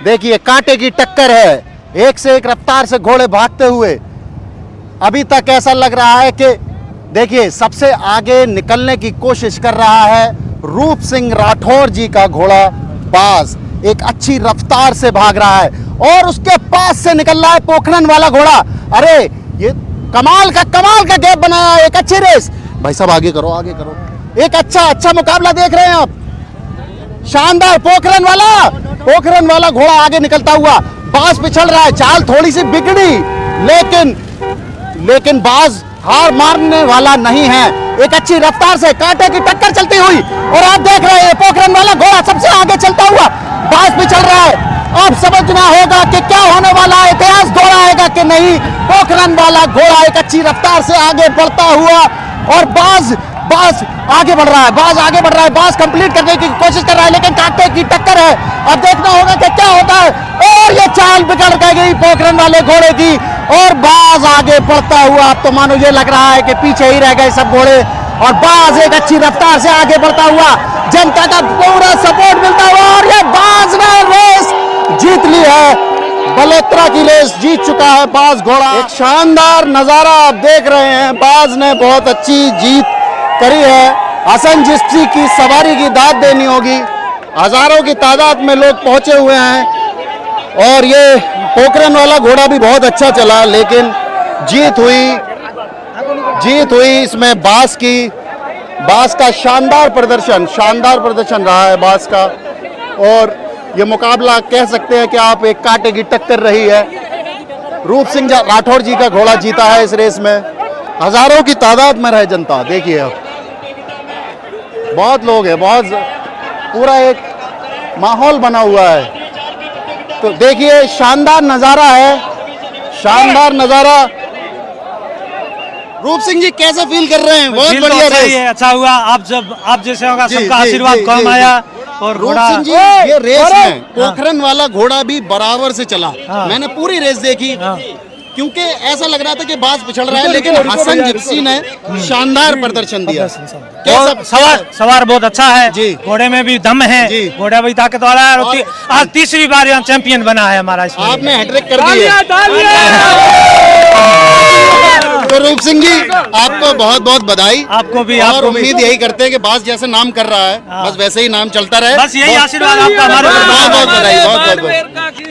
देखिए कांटे की टक्कर है, एक से एक रफ्तार से घोड़े भागते हुए। अभी तक ऐसा लग रहा है कि देखिए सबसे आगे निकलने की कोशिश कर रहा है रूप सिंह राठौर जी का घोड़ा बाज, एक अच्छी रफ्तार से भाग रहा है और उसके पास से निकल रहा है पोखरन वाला घोड़ा। अरे ये कमाल का गैप बनाया, एक अच्छी रेस। भाई साहब आगे करो, आगे करो, एक अच्छा मुकाबला देख रहे हैं आप, शानदार। पोखरन वाला घोड़ा आगे निकलता हुआ, बाज पिछड़ रहा है, चाल थोड़ी सी बिगड़ी लेकिन बाज हार मारने वाला नहीं है, एक अच्छी रफ्तार से कांटे की टक्कर चलती हुई। और आप देख रहे हैं पोखरन वाला घोड़ा सबसे आगे चलता हुआ, बाज पिछड़ रहा है। अब समझना होगा कि क्या होने वाला है, इतिहास दोहराएगा कि नहीं। पोखरन वाला घोड़ा एक अच्छी रफ्तार से आगे बढ़ता हुआ और बाज आगे बढ़ रहा है, बाज कंप्लीट करने की कोशिश कर रहा है, लेकिन कांटे की टक्कर है। अब देखना होगा कि क्या होता है। और ये चाल बिगड़ गई पोखरन वाले घोड़े की और बाज आगे बढ़ता हुआ। अब तो मानो ये लग रहा है कि पीछे ही रह गए सब घोड़े और बाज एक अच्छी रफ्तार से आगे बढ़ता हुआ, जनता का पूरा सपोर्ट मिलता हुआ और ये बाज ने रेस जीत ली है, बलोत्रा की रेस जीत चुका है बाज घोड़ा। एक शानदार नजारा आप देख रहे हैं, बाज ने बहुत अच्छी जीत करी है। हसन चिश्ती की सवारी की दाद देनी होगी, हजारों की तादाद में लोग पहुंचे हुए हैं और ये पोखरन वाला घोड़ा भी बहुत अच्छा चला, लेकिन जीत हुई इसमें बाज का शानदार प्रदर्शन रहा है बाज का। और ये मुकाबला कह सकते हैं कि आप एक कांटे की टक्कर रही है। रूप सिंह राठौर जी का घोड़ा जीता है इस रेस में, हजारों की तादाद में रहे जनता। देखिए अब बहुत लोग हैं, बहुत पूरा एक माहौल बना हुआ है। तो देखिए शानदार नजारा है, शानदार नजारा। रूप सिंह जी कैसे फील कर रहे हैं? बहुत बढ़िया रेस है, अच्छा हुआ। आप जैसे होगा सबका आशीर्वाद काम आया। और रूप सिंह जी ये रेस में पोखरन वाला घोड़ा भी बराबर से चला, मैंने पूरी रेस देखी, क्योंकि ऐसा लग रहा था कि बाज पिछड़ रहा है, लेकिन हसन जिप्सी ने शानदार प्रदर्शन दिया। सवार बहुत अच्छा है जी, घोड़े में भी दम है, घोड़ा भी ताकत वाला है। आज तीसरी बार यहाँ चैंपियन बना है हमारा, आपने हैट्रिक कर दी है। तो रूप सिंह जी आपको बहुत बहुत बधाई। आपको भी। और उम्मीद यही करते हैं कि बाज जैसे नाम कर रहा है बस वैसे ही नाम चलता रहे। बस यही आशीर्वाद आपका हमारे। बहुत बहुत बधाई, बहुत बहुत।